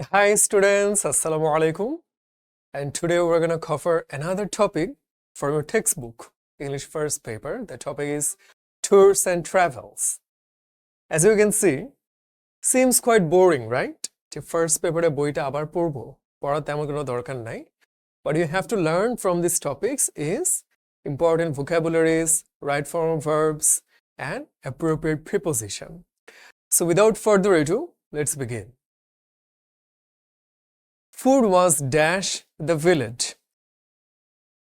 Hi students, Assalamu alaikum. And today we're going to cover another topic from your textbook, English first paper. The topic is tours and travels. As you can see, seems quite boring, right? যে first paper এ বইটা আবার পড়বো পড়ার তেমন কোনো দরকার নাই. What you have to learn from these topics is important vocabularies, right form of verbs, and appropriate preposition. So without further ado, let's begin. Food was dash the village.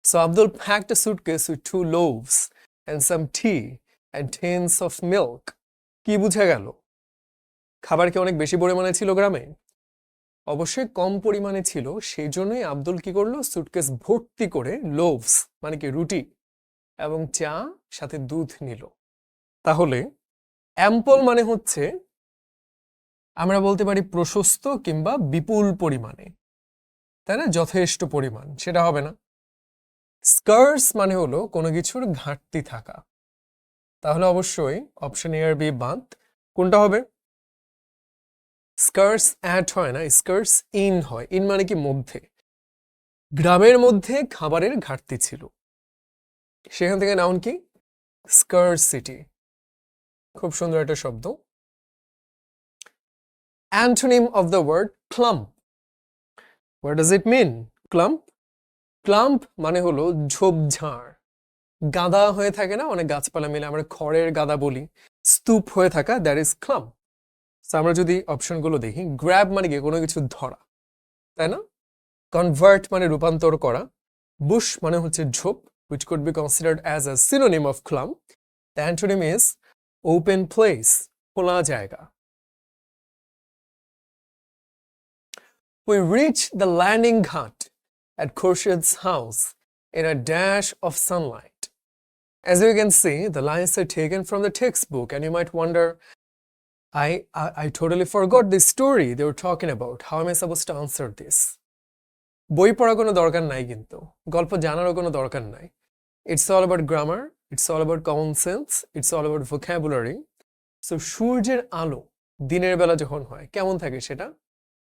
So Abdul packed a suitcase with 2 loaves and some tea and tins of milk. কি বুঝা গেল? খাবার কি অনেক বেশি পরিমাণে ছিল গ্রামে? অবশ্যই কম পরিমাণে ছিল, সেই জন্যই আব্দুল কি করলো? সুটকেস ভর্তি করে লোভস মানে কি রুটি এবং চা সাথে দুধ নিল। তাহলে অ্যাম্পল মানে হচ্ছে আমরা বলতে পারি প্রশস্ত কিংবা বিপুল পরিমাণে, তাই না? যথেষ্ট পরিমাণ, সেটা হবে না। স্কার্স মানে হলো কোনো কিছুর ঘাটতি থাকা, তাহলে অবশ্যই অপশন এ আর বি বাদ। কোনটা হবে? স্কার্স অ্যাট হয় না, স্কার্স ইন হয়। ইন মানে কি মধ্যে। গ্রামের মধ্যে খাবারের ঘাটতি ছিল, সেখান থেকে নাউন কি? স্কারসিটি। খুব সুন্দর একটা শব্দ। Antonym of the word clump. What does it mean? Clump clump মানে হলো ঝোপঝাড়, গাদা হয়ে থাকে না অনেক গাছপালা মিলে, আমরা খড়ের গাদা বলি, স্তূপ হয়ে থাকা, দ্যাট ইজ ক্লাম্প। আমরা যদি অপশনগুলো দেখি, গ্র্যাব মানে কি কোনো কিছু ধরা, তাই না? কনভার্ট মানে রূপান্তর করা। বুশ মানে হচ্ছে ঝোপ, which could be considered as a synonym of clump. The antonym is open place, খোলা জায়গা। We reached the landing ghat at Khurshid's house in a dash of sunlight. As you can see, the lines are taken from the textbook, and you might wonder, I totally forgot the story they were talking about. How am I supposed to answer this? বই পড়া কোনো দরকার নাই, কিন্তু গল্প জানারও কোনো দরকার নাই। It's all about grammar, it's all about common sense, it's all about vocabulary. So সূর্যের আলো দিনের বেলা যখন হয় কেমন থাকে সেটা?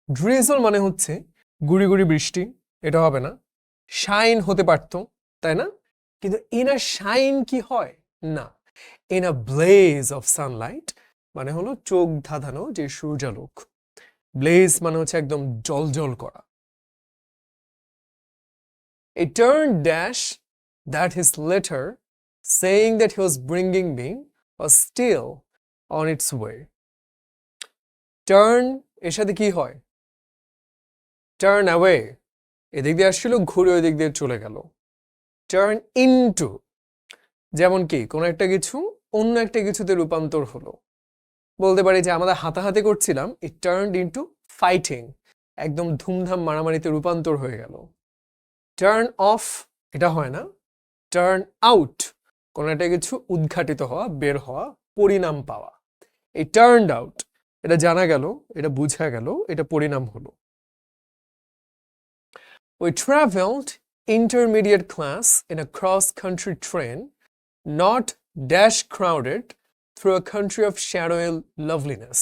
ড্রিজল মানে হচ্ছে গুড়ি গুড়ি বৃষ্টি, এটা হবে না। শাইন হতে পারতো, তাই না? কিন্তু ইন আ শাইন কি হয়? না, in a bless of Sunlight মানে হলো চোখ ধাঁধানো যে সূর্যালোক। ব্লেজ মানে হচ্ছে একদম জলজল করা। A turned dash that his letter saying that he was bringing me was still on its way. Turn এর সাথে কি হয়? Turn away, এদিক দিয়ে আসছিল, ঘুরে ওই দিক দিয়ে চলে গেল। Turn into, যেমন কি কোনো একটা কিছু অন্য একটা কিছুতে রূপান্তর হলো। বলতে পারি যে আমরা হাতাহাতি করছিলাম, it turned into fighting, একদম ধুমধাম মারামারিতে রূপান্তর হয়ে গেল। Turn off, এটা হয় না। Turn out, কোনো একটা কিছু উদ্ঘাটিত হওয়া, বের হওয়া, পরিণাম পাওয়া। এই turned out, এটা জানা গেল, এটা বুঝা গেল, এটা পরিণাম হলো। We traveled intermediate class in a cross-country train, not dash crowded, through a country of shadowy loveliness.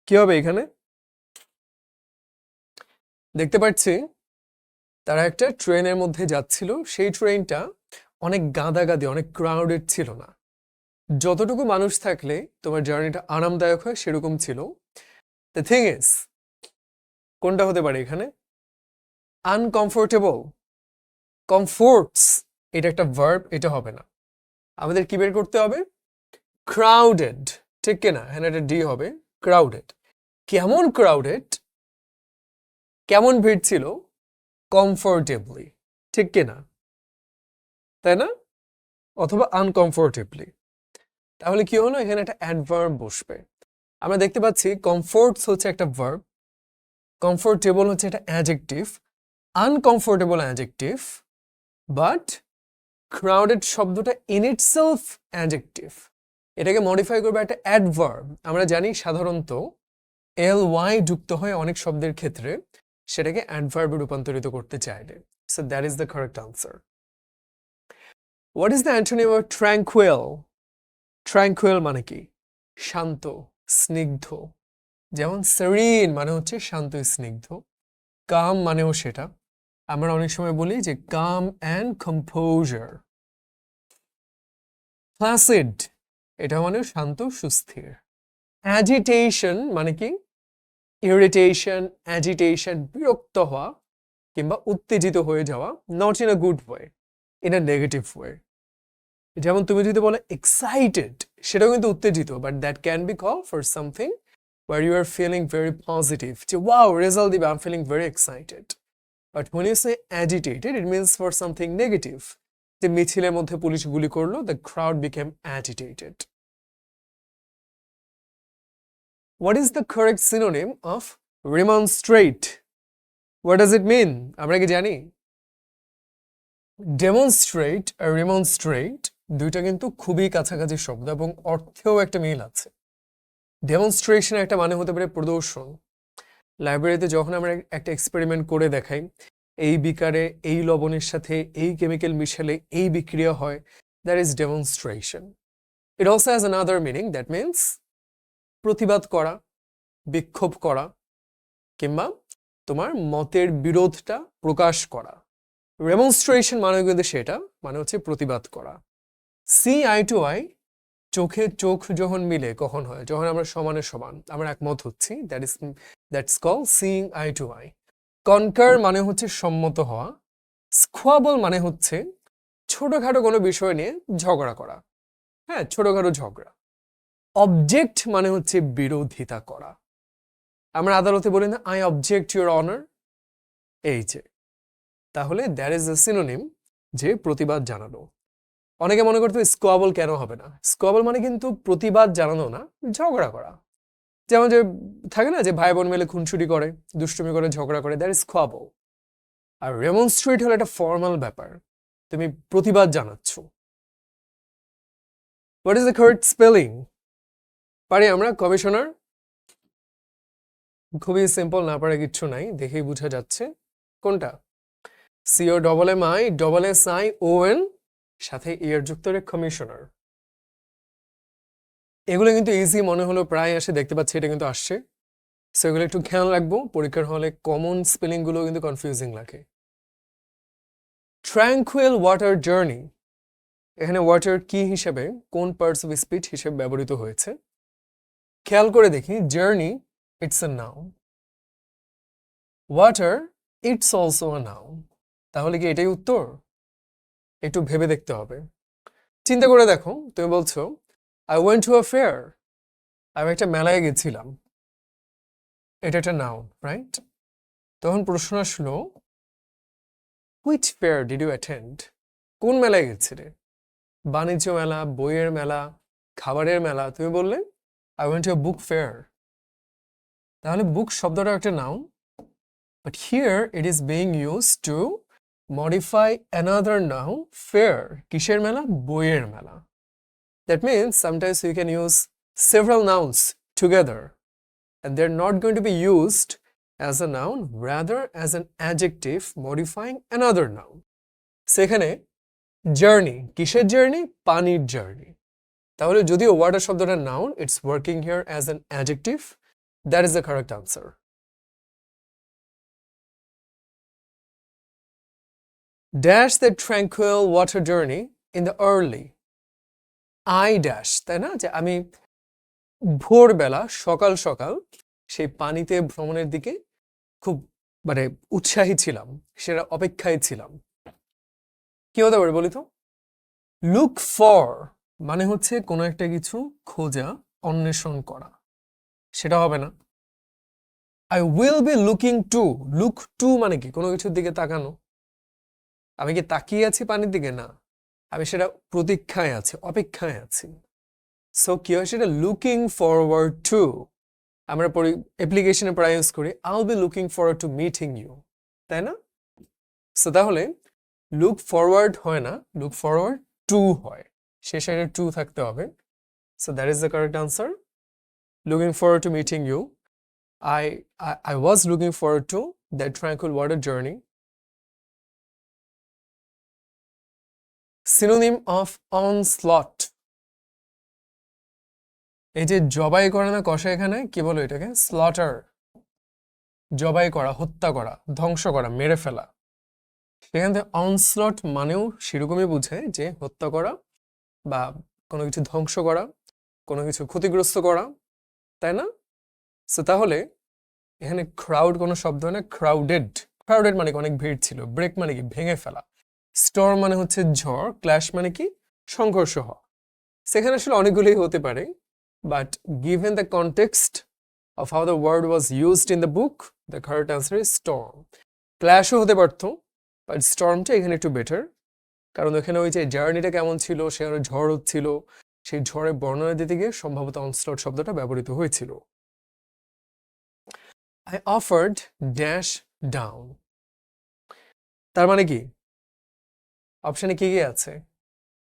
কি হবে এখানে? দেখতে পাচ্ছি তারা একটা ট্রেনের মধ্যে যাচ্ছিল, সেই ট্রেনটা অনেক গাদাগাদি, অনেক ক্রাউডেড ছিল না। যতটুকু মানুষ থাকলে তোমার জার্নিটা আরামদায়ক হয় সেরকম ছিল। দ্য থিং ইজ, কোনটা হতে পারে এখানে? আনকমফোর্টেবল। কমফোর্টস এটা একটা ভার্ব, এটা হবে না। আমাদের কি বের করতে হবে? ক্রাউডেড, ঠিক কিনা? হ্যাঁ, এটা ডি হবে, ক্রাউডেড। কেমন ক্রাউডেড? কেমন ভিড় ছিল? কমফোর্টেবলি, ঠিক কিনা? তাই না? অথবা আনকমফোর্টেবলি। তাহলে কি হলো? এখানে একটা অ্যাডভার্ব বসবে। আমরা দেখতে পাচ্ছি কমফোর্টস হচ্ছে একটা ভার্ব, কমফোর্টেবল হচ্ছে একটা adjective, uncomfortable adjective, but crowded শব্দটা ইন ইটসেলফ অ্যাডজেক্টিভ। এটাকে মডিফাই করবে একটা অ্যাডভার্ব। আমরা জানি সাধারণত ly যুক্ত হয় অনেক শব্দের ক্ষেত্রে, সেটাকে অ্যাডভার্বে রূপান্তরিত করতে চাইলে। So that is the correct answer. What is the antonym of tranquil? Tranquil মানে কি? শান্ত, স্নিগ্ধ, যেমন সেরিন মানে হচ্ছে শান্ত স্নিগ্ধ, কাম মানেও সেটা। আমরা অনেক সময় বলি যে কাম অ্যান্ড কম্পোজার। প্লাসিড এটা মানে শান্ত সুস্থির। অ্যাজিটেশন মানে কি? ইরিটেশন, অ্যাজিটেশন, বিরক্ত হওয়া কিংবা উত্তেজিত হয়ে যাওয়া, not in a good way, in a negative way. যেমন তুমি যদি বলো এক্সাইটেড, সেটাও কিন্তু উত্তেজিত, but that can be call for something where you are feeling very positive. Wow, result dibe, I'm feeling very excited. But when you say agitated, it means for something negative. যে মিছিলের মধ্যে police গুলি করলো, the crowd became agitated. What is the correct synonym of remonstrate? What does it mean? আমরা কি জানি? Demonstrate আর remonstrate দুইটা কিন্তু খুবই কাছাকাছি শব্দ এবং অর্থেও একটা মিল আছে। ডেমনস্ট্রেশন একটা মানে হতে পারে প্রদর্শন। লাইব্রেরিতে যখন আমরা একটা এক্সপেরিমেন্ট করে দেখাই, এই বিকারে এই লবণের সাথে এই কেমিক্যাল মিশালে এই বিক্রিয়া হয়, that is demonstration. It also has another meaning, that means প্রতিবাদ করা, বিক্ষোভ করা কিংবা তোমার মতের বিরোধটা প্রকাশ করা। ডেমনস্ট্রেশন মানে কিন্তু সেটা, মানে হচ্ছে প্রতিবাদ করা। সি আই টু আই, চোখে চোখ যখন মিলে কখন হয়? যখন আমরা সমানে সমান, আমরা একমত হচ্ছি, that's call seeing eye to eye. Concur মানে হচ্ছে সম্মত হওয়া। স্কোয়াবল মানে হচ্ছে ছোটখাটো কোনো বিষয় নিয়ে ঝগড়া করা, হ্যাঁ, ছোটখাটো ঝগড়া। অবজেক্ট মানে হচ্ছে বিরোধিতা করা। আমরা আদালতে বলি না, আই অবজেক্ট ইউর অনার, এই যে। তাহলে দ্যাট ইজ এ সিনোনিম, যে প্রতিবাদ জানানো। অনেকে মনে করতো স্কোয়াবল কেন হবে না? স্কোয়াবল মানে কিন্তু প্রতিবাদ জানানো না, ঝগড়া করা। যেমন যে থাকে না যে ভাই বোন মিলে খুনসুটি করে, দুষ্টুমি করে, ঝগড়া করে, দ্যাট ইজ স্কোয়াবল। আর রেমনস্ট্রেট হলো একটা ফর্মাল ব্যাপার, তুমি প্রতিবাদ জানাচ্ছ। What is the correct spelling? পারি আমরা কমিশনার? খুবই সিম্পল, না পারে কিচ্ছু নাই, দেখেই বোঝা যাচ্ছে। কোনটা? C O double M I double S I O N, সাথে ইয়ার যুক্ত রে কমিশনার। এগুলো কিন্তু ইজি মনে হলো, প্রায় আসে, দেখতে পাচ্ছি এটা কিন্তু আসছে। সো এগুলো একটু খেয়াল রাখবো, পরীক্ষার হলে কমন স্পেলিং গুলো কিন্তু কনফিউজিং লাগে। ট্র্যাঙ্কুয়েল ওয়াটার জার্নি, এখানে ওয়াটার কি হিসেবে, কোন পার্টস অফ স্পিচ হিসেবে ব্যবহৃত হয়েছে? খেয়াল করে দেখি, journey it's a noun, water it's also a noun. তাহলে কি এটাই উত্তর? একটু ভেবে দেখতে হবে, চিন্তা করে দেখো। তুমি বলছো I went to a fair, আমি একটা মেলায় গেছিলাম, এটা একটা নাউন, রাইট? তখন প্রশ্ন আসলো, which fair did you attend? কোন মেলায় গেছিলে? বাণিজ্য মেলা, বইয়ের মেলা, খাবারের মেলা? তুমি বললে I went to a book fair. তাহলে বুক শব্দটা একটা noun, but here it is being use to modify another noun, fair. কিসের মেলা? বইয়ের মেলা। That means sometimes you can use several nouns together and they're not going to be used as a noun, rather as an adjective modifying another noun. সেখানে journey, কিসের journey? পানির journey. তাহলে যদিও water শব্দটা noun, it's working here as an adjective. That is the correct answer. Dash the tranquil water journey in the early. I dash, তাই না? যে আমি ভোরবেলা, সকাল সকাল সেই পানিতে ভ্রমণের দিকে খুব মানে উৎসাহী ছিলাম, সেটা অপেক্ষায় ছিলাম। কি হতে পারে বলি তো? লুক ফর মানে হচ্ছে কোনো একটা কিছু খোঁজা, অন্বেষণ করা, সেটা হবে না। I will be looking to, look to মানে কি? কোনো কিছুর দিকে তাকানো। আমি কি তাকিয়ে আছি পানির দিকে? না, আমি সেটা প্রতীক্ষায় আছি, অপেক্ষায় আছি। সো কি হয় সেটা? Looking forward to. আমরা অ্যাপ্লিকেশনে প্রায় ইউজ করি I will be looking forward to meeting you, তাই না? সো তাহলে লুক ফরওয়ার্ড হয় না, লুক ফরওয়ার্ড টু হয়, শেষে একটা টু থাকতে হবে। So that is the correct answer. Looking forward to meeting you, I was looking forward to that tranquil water journey. Synonym of onslaught. এই যে জবাই করা না কষা, এখানে কি বলো এটাকে? স্লটার। জবাই করা, হত্যা করা, ধ্বংস করা, মেরে ফেলা। সেখান থেকে অনস্লট মানেও সেরকমই বোঝায় যে হত্যা করা বা কোনো কিছু ধ্বংস করা, কোনো কিছু ক্ষতিগ্রস্ত করা, তাই না? সো তাহলে এখানে ক্রাউড কোনো শব্দ না, ক্রাউডেড। ক্রাউডেড মানে কি অনেক ভিড় ছিল, ব্রেক মানে কি ভেঙে ফেলা, স্টর্ম মানে হচ্ছে ঝড়, ক্ল্যাশ মানে কি সংঘর্ষ হওয়া। সেখানে আসলে অনেকগুলোই হতে পারে, but given the context of how the word was used in the book, the correct answer is storm. ক্ল্যাশও হতে পারতো, বাট স্টর্মটা এখানে একটু বেটার, কারণ এখানে ওই যে জার্নিটা কেমন ছিল, সেখানে ঝড় হচ্ছিল, সেই ঝড়ের বর্ণনা দিতে গিয়ে সম্ভবত অনস্লট শব্দটা ব্যবহৃত হয়েছিল। I offered dash down, তার মানে কি? অপশনে কি কি আছে?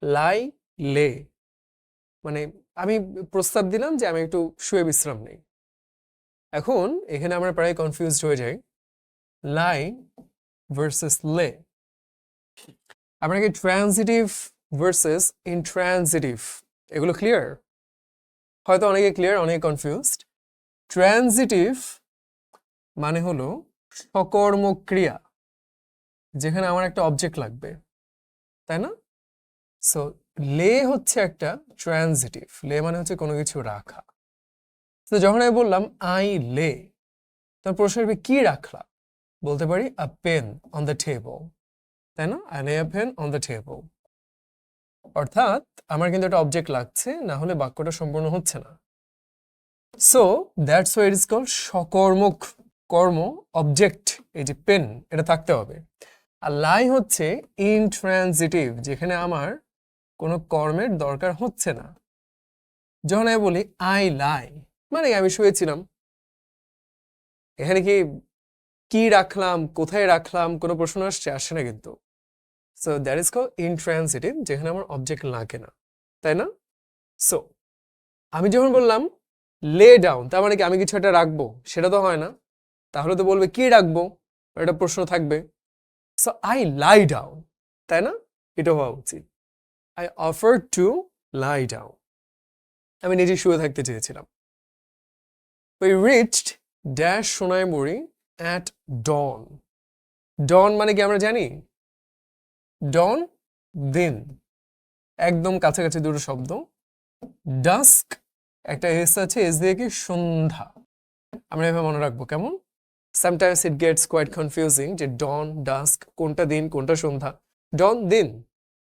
লাই, লে, মানে আমি প্রস্তাব দিলাম যে আমি একটু শুয়ে বিশ্রাম নেই। এখন এখানে আমরা প্রায় কনফিউজড হয়ে যাই, লাই ভার্সেস লে। আমরা কি ট্রানজিটিভ ভার্সেস ইনট্রানজিটিভ, এগুলো ক্লিয়ার? হয়তো অনেকে ক্লিয়ার, অনেকে কনফিউজড। ট্রানজিটিভ মানে হলো সকর্মক ক্রিয়া, যেখানে আমার একটা অবজেক্ট লাগবে, তাই না? সো লে হচ্ছে একটা ট্রানজিটিভ, লে মানে হচ্ছে কোনো কিছু রাখা। তো যখন আমি বললাম আই লে, তার প্রশ্ন হবে কি রাখলা? বলতে পারি a pen on the table, তাই না? I lay a pen on the table. অর্থাৎ আমার কিন্তু একটা অবজেক্ট লাগছে, না হলে বাক্যটা সম্পূর্ণ হচ্ছে না। So that's why it is called সকর্মক কর্ম, অবজেক্ট, এই যে পেন, এটা থাকতে হবে। আর লাই হচ্ছে ইনট্রানজিটিভ, যেখানে আমার কোনো কর্মের দরকার হচ্ছে না। যখন আমি বলি আই লাই, মানে আমি শুয়েছিলাম, এখানে কি রাখলাম, কোথায় রাখলাম, কোনো প্রশ্ন আসে না কিন্তু। So that is called intransitive, যেখানে আমার অবজেক্ট লাগে না, তাই না? সো আমি যখন বললাম লে ডাউন, তার মানে কি আমি কিছু একটা রাখবো? সেটা তো হয় না। তাহলে তো বলবে কি রাখবো, একটা প্রশ্ন থাকবে। সো আই লাই ডাউন, তাই না? এটা হওয়া উচিত। I offer to lie down, আমি নিজে শুয়ে থাকতে চেয়েছিলাম। We reached dash Sonaimuri at dawn. dawn মানে কি আমরা জানি? dawn দিন, একদম কাছাকাছি দুটো শব্দ। dusk একটা এস আছে, এস দিয়ে কি সন্ধ্যা, আমরা এভাবে মনে রাখবো কেমন? Sometimes it gets quite confusing যে dawn, dusk কোনটা দিন কোনটা সন্ধ্যা। dawn দিন,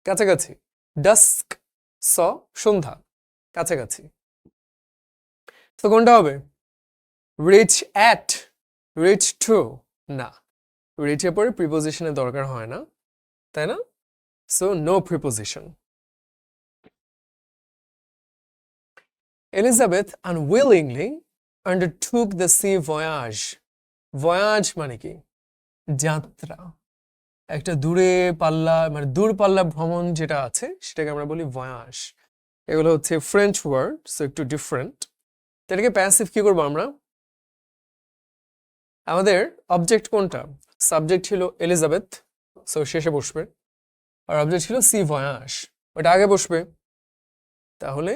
কাছাকাছি, dusk সন্ধ্যা, কাছাকাছি। তো কোনটা হবে? reach at, reach to, না, reach এর পরে প্রিপোজিশনের দরকার হয় না, তাই না? So no preposition. Elizabeth unwillingly undertook the sea voyage. voyage মানে কি? যাত্রা, একটা দূরে পাল্লা, মানে দূরপাল্লা ভ্রমণ যেটা আছে সেটাকে আমরা বলি ভয়াস। এগুলো হচ্ছে ফ্রেঞ্চ ওয়ার্ড, সো একটু ডিফারেন্ট। এটাকে প্যাসিভ কি করবো আমরা? আমাদের অবজেক্ট কোনটা? সাবজেক্ট ছিল এলিজাবেথ, সো শেষে বসবে, আর অবজেক্ট ছিল সি ভয়াস, ওটা আগে বসবে। তাহলে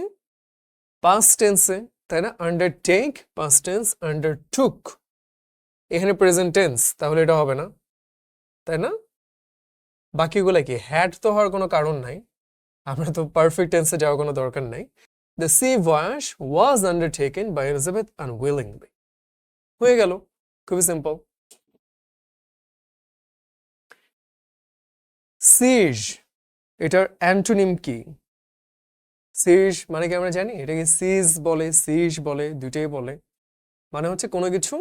পাস্ট টেন্সে, তাই না? আন্ডারটেক পাস্ট টেন্স, আন্ডারটুক এখানে প্রেজেন্ট টেন্স, তাহলে এটা হবে না, তাই না? বাকিগুলো কি? হ্যাড তো হওয়ার কোনো কারণ নাই, আমরা তো পারফেক্ট টেন্সে যাওয়ার কোনো দরকার নাই। The sea voyage was undertaken by Elizabeth unwillingly, হয়ে গেল, খুবই সিম্পল। সিজ, এটার অ্যান্টোনিম কি? সিজ মানে কি আমরা জানি? এটাকে সিজ বলে, সিজ বলে, দুইটাই বলে। মানে হচ্ছে কোনো কিছু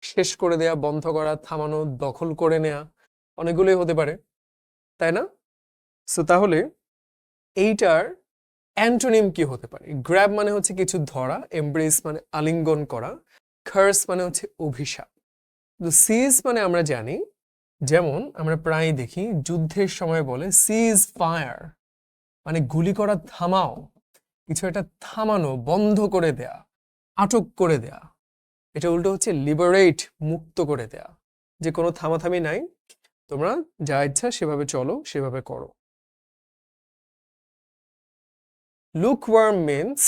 শেষ করে দেয়া, বন্ধ করা, থামানো, দখল করে নেয়া, অনেকগুলোই হতে পারে, তাই না? সো তাহলে এইটার অ্যান্টোনিম কি হতে পারে? গ্র্যাব মানে হচ্ছে কিছু ধরা, এমব্রেস মানে আলিঙ্গন করা, কার্স মানে হচ্ছে অভিশাপ। তো সিজ মানে আমরা জানি, যেমন আমরা প্রায় দেখি যুদ্ধের সময় বলে সিজ ফায়ার, মানে গুলি করা থামাও, কিছু একটা থামানো, বন্ধ করে দেয়া, আটক করে দেয়া। এটা উল্টো হচ্ছে লিবারেট, মুক্ত করে দেয়া, যে কোনো থামাথামি নাই, তোমরা যা ইচ্ছা সেভাবে চলো, সেভাবে করো। lukewarm means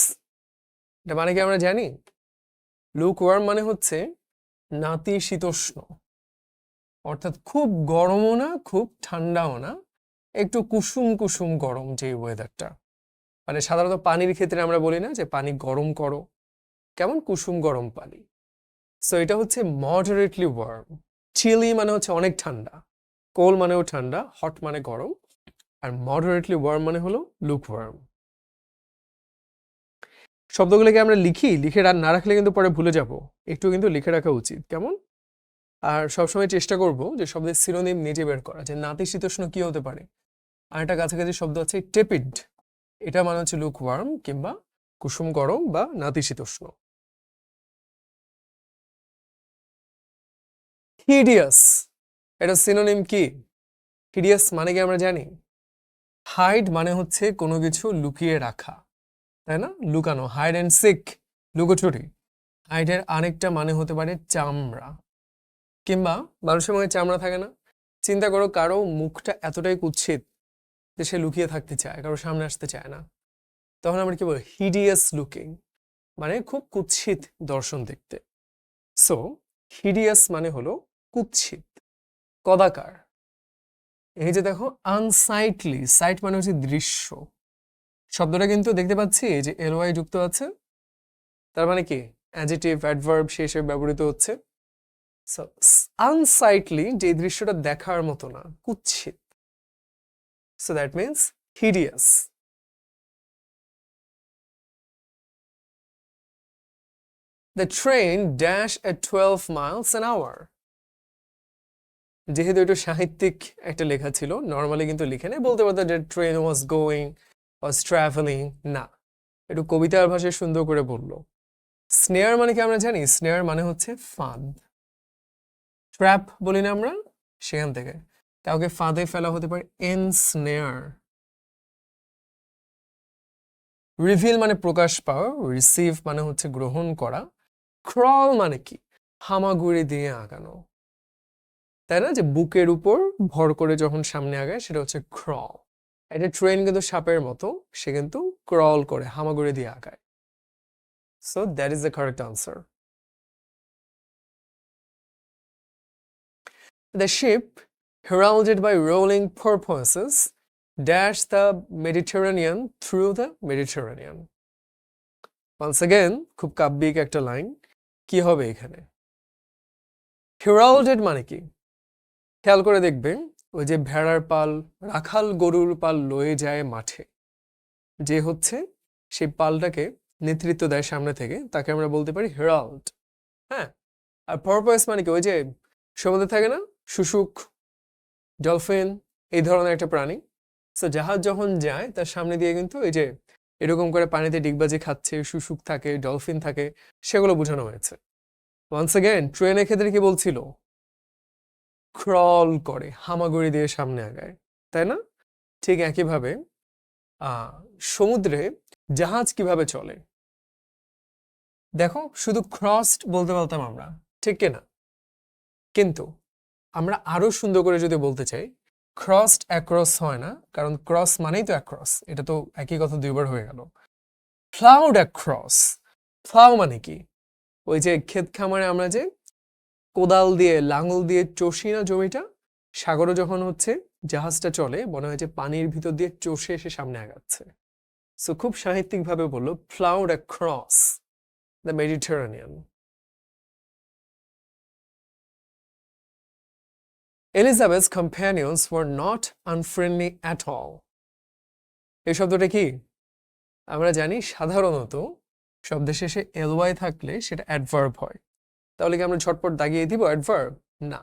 এটা মানে কি আমরা জানি? লুকওয়ার্ম মানে হচ্ছে নাতিশীতোষ্ণ, অর্থাৎ খুব গরমও না খুব ঠান্ডাও না, একটু কুসুম কুসুম গরম যে ওয়েদারটা। মানে সাধারণত পানির ক্ষেত্রে আমরা বলি না যে পানি গরম করো, কেমন কুসুম গরম পানি। সো এটা হচ্ছে মডারেটলি ওয়ার্ম। চিলি মানে হচ্ছে অনেক ঠান্ডা, কোল মানেও ঠান্ডা, হট মানে গরম, আর মডারেটলি ওয়ার্ম মানে হলো লুকওয়ার্ম। শব্দগুলোকে আমরা লিখি, লিখে না রাখলে কিন্তু পরে ভুলে যাব, একটু কিন্তু লিখে রাখা উচিত, কেমন? আর সবসময় চেষ্টা করব যে শব্দের সিনোনিম নিজে বের করা, যে নাতিশীতোষ্ণ কি হতে পারে। আর একটা কাছাকাছি শব্দ আছে টেপিড, এটা মানে হচ্ছে লুকওয়ার্ম কিংবা কুসুম গরম বা নাতিশীতোষ্ণ। হিডিয়াস, এটা সিনোনিম কি? হিডিয়াস মানে কি আমরা জানি? হাইড মানে হচ্ছে কোনো কিছু লুকিয়ে রাখা, তাই না? লুকানো, হাইড অ্যান্ড সিক, লুকোচুরি। হাইডের আরেকটা মানে হতে পারে চামড়া, কিংবা মানুষের মুখে চামড়া থাকে না? চিন্তা করো কারো মুখটা এতটাই কুৎসিত যে সে লুকিয়ে থাকতে চায়, কারো সামনে আসতে চায় না, তখন আমরা কি বলি? হিডিয়াস লুকিং, মানে খুব কুৎসিত দর্শন দেখতে। সো হিডিয়াস মানে হলো কুৎসিত, কদাকার। এই যে দেখো আনসাইটলি, সাইট মানে হচ্ছে দৃশ্য, শব্দটা কিন্তু দেখতে পাচ্ছি যে এলওয়াই যুক্ত আছে, তার মানে কি অ্যাডজেক্টিভ অ্যাডভার্ব সে হিসেবে ব্যবহৃত হচ্ছে। সো আনসাইটলি, যে দৃশ্যটা দেখার মতো না, কুৎসিত, so that means hideous. The train dash at 12 miles an hour. যেহেতু একটু সাহিত্যিক একটা লেখা ছিল, নর্মালি কিন্তু লিখে নেই, বলতে পারতো যে train was going, was travelling, না, একটু কবিতার ভাষায় সুন্দর করে বললো। স্নেয়ার মানে কি আমরা জানি? স্নেয়ার মানে হচ্ছে ফাঁদ, ট্র্যাপ বলি না আমরা, সেখান থেকে কাউকে ফাঁদে ফেলা হতে পারে এনস্নেয়ার। রিভিল মানে প্রকাশ পাওয়া, রিসিভ মানে হচ্ছে গ্রহণ করা, ক্রল মানে কি? হামাগুড়ি দিয়ে আগানো, তাই না? যে বুকের উপর ভর করে যখন সামনে আগায় সেটা হচ্ছে ক্রল। এটা ট্রেন কিন্তু সাপের মতো, সে কিন্তু ক্রল করে, হামাগুড়ি দিয়ে আগায়। So that is the correct answer. The ship, heralded by rolling porpoises, dashed the Mediterranean through the Mediterranean. Once again, খুব কাব্যিক একটা লাইন, কি হবে এখানে? heralded মানে কি? খেয়াল করে দেখবেন, ওই যে ভেড়ার পাল, রাখাল গরুর পাল লয়ে যায় মাঠে, যে হচ্ছে সেই পালটাকে নেতৃত্ব দেয় সামনে থেকে, তাকে আমরা বলতে পারি হেরাল্ড। হ্যাঁ, আর পরপয়েস মানে কি? ওই যে সমুদ্রে থাকে না শুশুক, ডলফিন, এই ধরনের একটা প্রাণী। সো জাহাজ যখন যায় তার সামনে দিয়ে কিন্তু এই যে এরকম করে পানিতে ডিগবাজি খাচ্ছে, শুশুক থাকে, ডলফিন থাকে, সেগুলো বোঝানো হয়েছে। ওয়ান্স অ্যাগেন, ট্রেনের ক্ষেত্রে কি বলছিল? ক্রল করে, হামাগুড়ি দিয়ে সামনে আগায়, তাই না? ঠিক একইভাবে সমুদ্রে জাহাজ কিভাবে চলে? দেখো, শুধু ক্রসড বলতে পারতাম আমরা, ঠিক কিনা? কিন্তু আমরা আরো সুন্দর করে যদি বলতে চাই, ক্রসড অ্যাক্রস হয় না, কারণ ক্রস মানেই তো অ্যাক্রস, এটা তো একই কথা দুইবার হয়ে গেল। প্লাউড অ্যাক্রস, প্লাউ মানে কি? ওই যে ক্ষেত খামারে আমরা যে কোদাল দিয়ে লাঙল দিয়ে চষি না জমিটা, সাগরে যখন হচ্ছে জাহাজটা চলে, মনে হয় যে পানির ভিতর দিয়ে চষে এসে সামনে আগাচ্ছে। সো খুব সাহিত্যিক ভাবে বললো, ploughed across the Mediterranean. Elizabeth's companions were not unfriendly at all. এই শব্দটা কি? আমরা জানি সাধারণত শব্দের শেষে এলওয়াই থাকলে সেটা অ্যাডভার্ব হয়, তাহলে কি আমরা ঝটপট দাগিয়ে দিব অ্যাডভার্ব? না,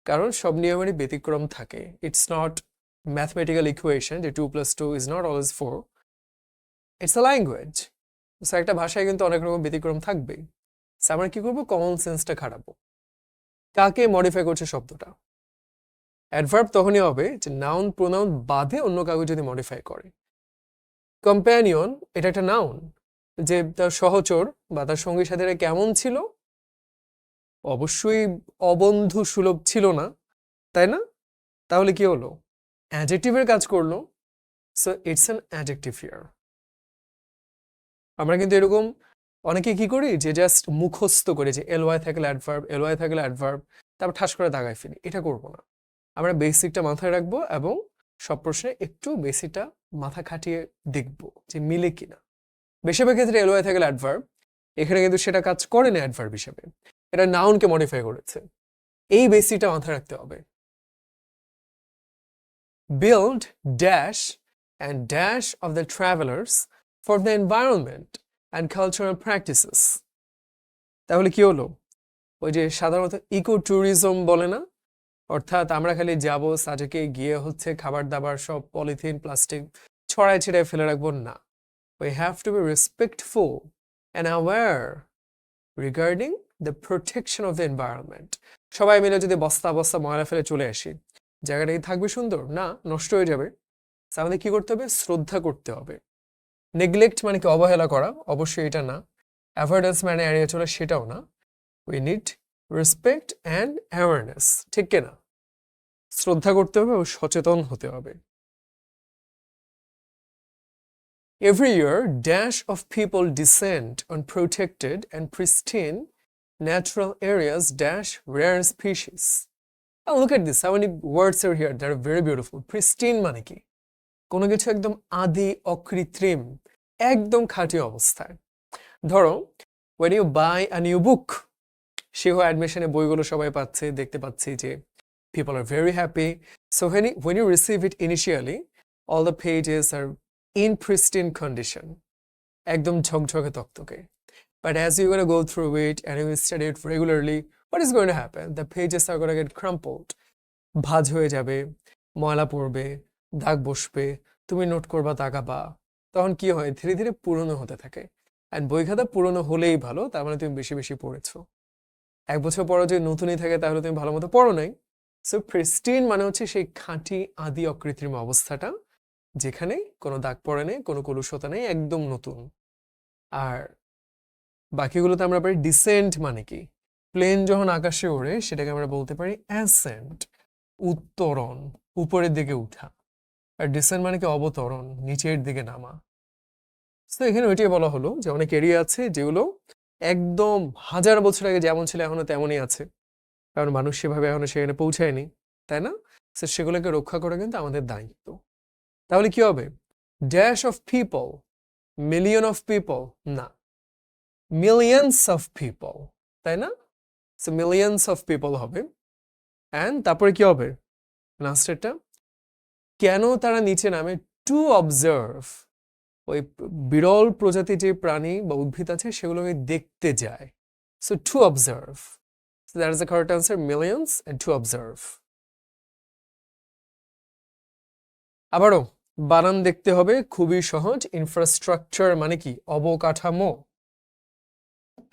কারণ সব নিয়মেরই ব্যতিক্রম থাকে। ইটস নট ম্যাথমেটিক্যাল ইকুয়েশন যে 2+2 is not always 4, it's a language. So একটা ভাষায় কিন্তু অনেক রকম ব্যতিক্রম থাকবেই। সো আমরা কি করবো? কমন সেন্সটা খাটাবো। কাকে মডিফাই করছে শব্দটা? অ্যাডভার্ব তখনই হবে যে নাউন প্রোনাউন বাদে অন্য কাউকে যদি মডিফাই করে। কম্প্যানিয়ন, এটা একটা নাউন, যে তার সহচর বা তার সঙ্গী সাথীরা কেমন ছিল? অবশ্যই অবন্ধু সুলভ ছিল না, তাই না? তাহলে কি হলো? অ্যাডজেক্টিভের কাজ করলো। So it's an adjective here. আমরা কিন্তু এরকম অনেকে কি করি যে জাস্ট মুখস্থ করে যে এলওয়াই থাকলে অ্যাডভার্ব, এলওয়াই থাকলে অ্যাডভার্ব, তারপর ঠাস করে দাগায় ফেলি। এটা করব না। আমরা বেসিকটা মাথায় রাখবো এবং সব প্রশ্নে একটু বেসিকটা মাথা খাটিয়ে দেখব যে মিলে কিনা। বেশিরভাগ ক্ষেত্রে এলওয়াই থাকলে অ্যাডভার্ব, এখানে কিন্তু সেটা কাজ করে না অ্যাডভার্ব হিসেবে, এটা নাউনকে মডিফাই করেছে। এই বেসিকটা মাথায় রাখতে হবে। Build dash and dash of the travelers for the environment and cultural practices. তাহলে কি হলো? ওই যে সাধারণত ইকো ট্যুরিজম বলে না, অর্থাৎ আমরা খালি যাব সাজেকে গিয়ে হচ্ছে খাবার দাবার সব পলিথিন প্লাস্টিক ছড়ায় ছিটায় ফেলে রাখবো না। We have to be respectful and aware regarding the protection of the environment. সবাই মিলে যদি বস্তা বস্তা ময়লা ফেলে চলে আসি, জায়গাটা কি থাকবে সুন্দর? না, নষ্ট হয়ে যাবে। আমাদের কি করতে হবে? শ্রদ্ধা করতে হবে। নেগলেক্ট মানে কি অবহেলা করা, অবশ্যই এটা না। অ্যাভয়েডেন্স মানে এড়িয়ে চলা, সেটাও না। We need respect and awareness, ঠিক কিনা? শ্রদ্ধা করতে হবে ও সচেতন হতে হবে। Every year, dash of people descend on protected and pristine natural areas dash rare species. Now look at this, how many words are here that are very beautiful. Pristine মানে কি? কোনো কিছু একদম আদি অকৃত্রিম, একদম খাঁটি অবস্থায়। ধরো when you buy a new book, শিহু অ্যাডমিশনে বইগুলো সবাই পাচ্ছে, দেখতে পাচ্ছি যে people are very happy. So when you receive it initially, all the pages are in pristine condition, একদম ঝকঝকে তকতকে। But as you're going to go through it and you study it regularly, what is going to happen? The pages are going to get crumpled. ভাঁজ হয়ে যাবে, ময়লা পড়বে, দাগ বসবে, তুমি নোট করবা, তাকাবা। তখন কি হয়? ধীরে ধীরে পুরনো হতে থাকে। অ্যান্ড বই খাতা পুরনো হলেই ভালো, তার মানে তুমি বেশি বেশি পড়েছো। এক বছর পরে যদি নতুনই থাকে তাহলে তুমি ভালো মতো পড়ো নাই। সো প্রিস্টিন মানে হচ্ছে সেই খাঁটি আদি অকৃত্রিম অবস্থাটা, যেখানে কোনো দাগ পড়ে নেই, কোনো কলুষতা নেই, একদম নতুন। আর বাকিগুলোতে আমরা পারি ডিসেন্ট মানে কি? প্লেন যখন আকাশে ওড়ে সেটাকে আমরা বলতে পারি অ্যাসেন্ট, উত্তরণ, উপরের দিকে উঠা। আর ডিসেন্ট মানে কি? অবতরণ, নিচের দিকে নামা। তো এখানে ওইটাই বলা হলো যে অনেক এরিয়া আছে যেগুলো একদম হাজার বছর আগে যেমন ছিল এখনো তেমনই আছে, কারণ মানুষ সেভাবে এখনো সেখানে পৌঁছায়নি, তাই না? তো সেগুলোকে রক্ষা করা কিন্তু আমাদের দায়িত্ব। তাহলে কি হবে? Dash of people, million of people না, মিলিয়ন্স অফ পিপল, তাই না? সো মিলিয়ন্স অফ পিপল হবে। অ্যান্ড তারপরে কি হবে লাস্টেরটা? কেন তারা নিচে নামে? টু অবজার্ভ, ওই বিরল প্রজাতির যে প্রাণী বা উদ্ভিদ আছে সেগুলোকে দেখতে যায়। So to observe, so that is the correct answer, millions and to observe. আবারও বানান দেখতে হবে, খুবই সহজ। ইনফ্রাস্ট্রাকচার মানে কি? অবকাঠামো।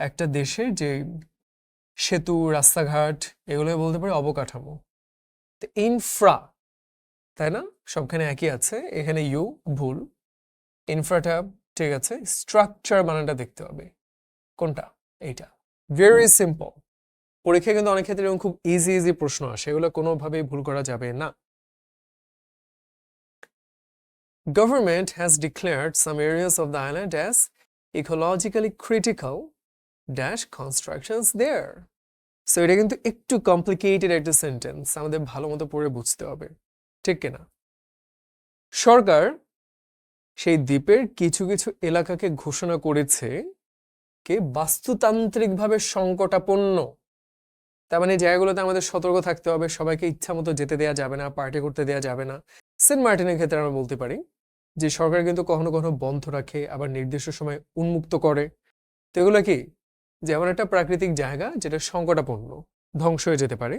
একটা দেশে যে সেতু, রাস্তাঘাট, এগুলো বলতে পারি অবকাঠামো। তো ইনফ্রা, তাই না? সবখানে একই আছে, এখানে ইউ ভুল, ইনফ্রাটা ঠিক আছে। স্ট্রাকচার বানানটা দেখতে হবে, কোনটা? এইটা। Very simple. পরীক্ষায় কিন্তু অনেক ক্ষেত্রে এরকম খুব ইজি ইজি প্রশ্ন আসে, এগুলো কোনোভাবেই ভুল করা যাবে না। Government has declared some areas of the island as ecologically critical dash constructions there. So এটা কিন্তু একটু কমপ্লিকেটেড একটা সেন্টেন্স, আমাদের ভালো মতো পড়ে বুঝতে হবে, ঠিক কিনা? সরকার সেই দ্বীপের কিছু কিছু এলাকাকে ঘোষণা করেছে কে বাস্তুতান্ত্রিকভাবে সংকটাপন্ন। তার মানে জায়গাগুলোতে আমাদের সতর্ক থাকতে হবে, সবাইকে ইচ্ছা মতো যেতে দেওয়া যাবে না, পার্টি করতে দেওয়া যাবে না। সেন্ট মার্টিনের ক্ষেত্রে আমরা বলতে পারি যে সরকার কিন্তু কখনো কখনো বন্ধ রাখে, আবার নির্দিষ্ট সময় উন্মুক্ত করে। তো এগুলো কি? যেমন একটা প্রাকৃতিক জায়গা যেটা সংকটাপন্ন, ধ্বংস হয়ে যেতে পারে,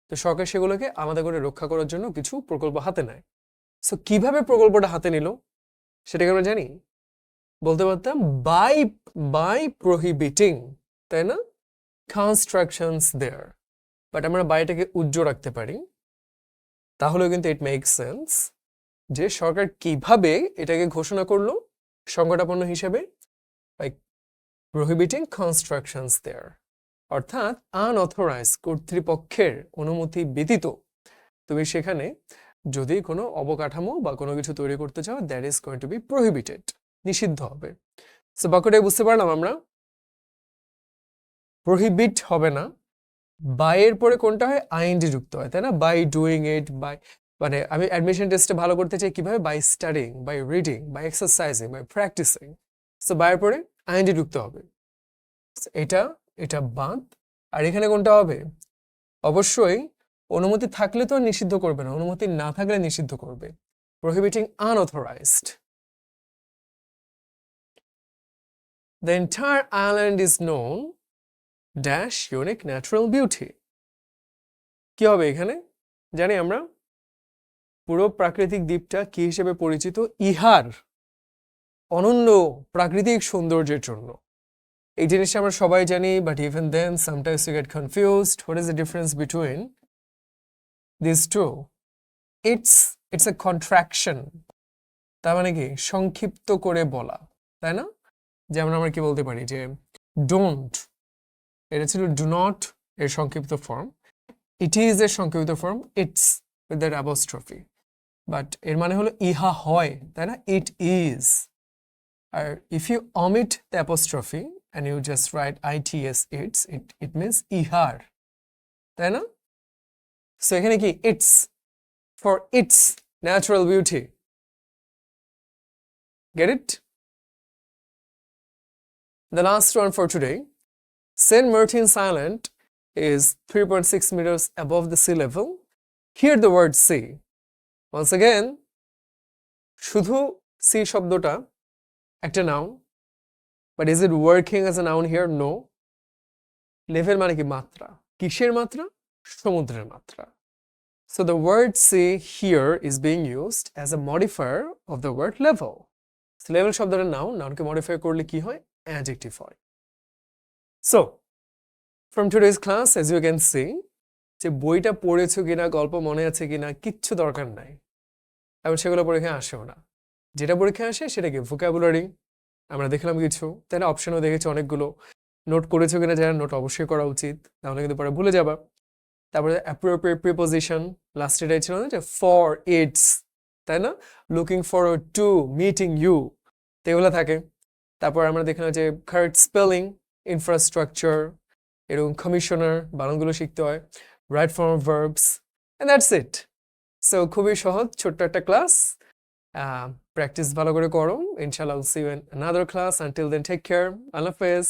তো সরকার সেগুলোকে আলাদা করে রক্ষা করার জন্য কিছু প্রকল্প হাতে নেয়। সো কিভাবে প্রকল্পটা হাতে নিল সেটাকে আমরা জানি, বলতে পারতাম বাই বাই প্রহিবিটিং, তাই না? Constructions there. বাট আমরা বাইটাকে উজ্জ্বল রাখতে পারি, তাহলেও কিন্তু ইট মেক সেন্স যে সরকার কিভাবে এটাকে ঘোষণা করলো সংকটাপন্ন হিসেবে, বাই প্রহিবিটিং কনস্ট্রাকশনস দেয়ার, অর্থাৎ আনঅথরাইজ, কর্তৃপক্ষের অনুমতি ব্যতীত তুমি সেখানে যদি কোনো অবকাঠামো বা কোনো কিছু তৈরি করতে চাও, that is going to be prohibited, নিষিদ্ধ হবে। সো বাক্যটাই বুঝতে পারলাম আমরা। প্রহিবিট হবে না, বাই এর পরে কোনটা হয় আইএনজি যুক্ত হয়, তাই না? বাই ডুইং ইট, বাই মানে আমি অ্যাডমিশন টেস্টে ভালো করতে চাই কিভাবে, by studying, by reading, by exercising, by practising. So বাইয়ের পরে আইএনজি যুক্ত হবে। So, এটা এটা বাদ। আর এখানে কোনটা হবে? অবশ্যই অনুমতি থাকলে তো আর নিষিদ্ধ করবে না, অনুমতি না থাকলে নিষিদ্ধ করবে। prohibiting unauthorized. The entire island is known dash unique natural beauty. কি হবে এখানে? জানি আমরা পুরো প্রাকৃতিক দ্বীপটা কি হিসেবে পরিচিত? ইহার অনন্য প্রাকৃতিক সৌন্দর্যের জন্য। এই জিনিসটা আমরা সবাই জানি, but even then sometimes you get confused. What is the difference between this two? It's a contraction. তার মানে কি? সংক্ষিপ্ত করে বলা, তাই না? যেমন আমরা কি বলতে পারি যে ডোন্ট, এটা ছিল ডু নট এর সংক্ষিপ্ত ফর্ম, ইট ইজ এর সংক্ষিপ্ত form it's with that apostrophe. But এর মানে হলো ইহা হয়, তাই না? It is. আর if you omit the apostrophe and you just write its, it means ইহার, তাই না? সো এখানে কি it's for its natural beauty. Get it? The last one for today. St. Martin's Island is 3.6 meters above the sea level. Hear the word sea. Once again, শুধু sea শব্দটা একটা noun, but is it working as a noun here? No. Level মানে কি? মাত্রা। কিসের মাত্রা? সমুদ্রের মাত্রা। So the word sea here is being used as a modifier of the word level. So level শব্দটা noun, nounকে modify করলে কি হয়? Adjective হয়। So from today's class, as you can see, যে বইটা পড়েছো কিনা, গল্প মনে আছে কিনা, কিচ্ছু দরকার নাই, এবং সেগুলো পরীক্ষায় আসেও না। যেটা পরীক্ষায় আসে সেটা কি? ভোকাবুলারি আমরা দেখলাম কিছু, তাই না? অপশনও দেখেছি অনেকগুলো। নোট করেছো কিনা যারা, নোট অবশ্যই করা উচিত, তাহলে কিন্তু পরে ভুলে যাবা। তারপরে অ্যাপ্রোপ্রিয়েট প্রিপোজিশন, লাস্টেটাই ছিল না যে ফর ইটস, তাই না? Looking forward to, meeting you, তো এগুলো থাকে। তারপর আমরা দেখলাম যে কারেক্ট স্পেলিং, ইনফ্রাস্ট্রাকচার, এরকম কমিশনার, বানানগুলো শিখতে হয়, right form of verbs, and that's it. So খুবই সহজ ছোট্ট একটা ক্লাস, প্র্যাকটিস ভালো করে করো। ইনশাআল্লাহ will see you in another class. Until then take care, আল্লাহ হাফেজ।